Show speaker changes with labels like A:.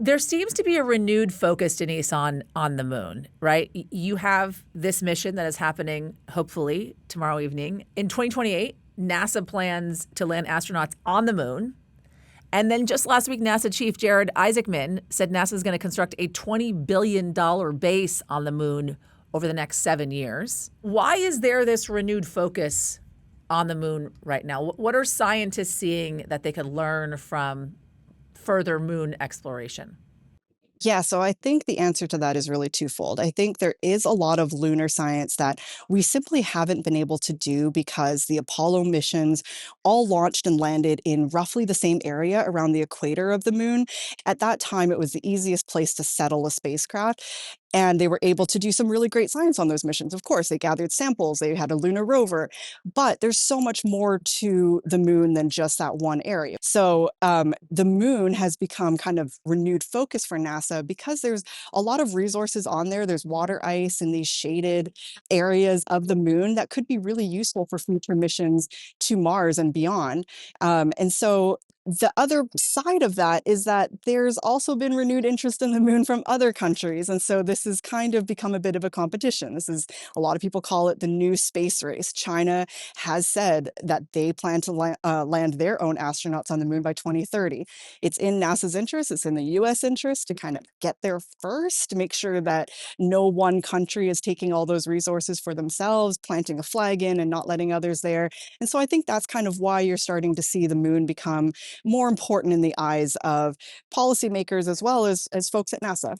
A: There seems to be a renewed focus, Denise, on the moon, right? You have this mission that is happening, hopefully, tomorrow evening. In 2028, NASA plans to land astronauts on the moon. And then just last week, NASA Chief Jared Isaacman said NASA is going to construct a $20 billion base on the moon over the next 7 years. Why is there this renewed focus on the moon right now? What are scientists seeing that they could learn from further moon exploration?
B: Yeah, so I think the answer to that is really twofold. I think there is a lot of lunar science that we simply haven't been able to do because the Apollo missions all launched and landed in roughly the same area around the equator of the moon. At that time, it was the easiest place to settle a spacecraft. And they were able to do some really great science on those missions. Of course, they gathered samples, they had a lunar rover, but there's so much more to the moon than just that one area. So the moon has become kind of renewed focus for NASA because there's a lot of resources on there. There's water ice in these shaded areas of the moon that could be really useful for future missions to Mars and beyond. And so the other side of that is that there's also been renewed interest in the moon from other countries. And so this has kind of become a bit of a competition. This is, a lot of people call it the new space race. China has said that they plan to land their own astronauts on the moon by 2030. It's in NASA's interest, it's in the US interest to kind of get there first, to make sure that no one country is taking all those resources for themselves, planting a flag in and not letting others there. And so I think that's kind of why you're starting to see the moon become more important in the eyes of policymakers as well as folks at NASA.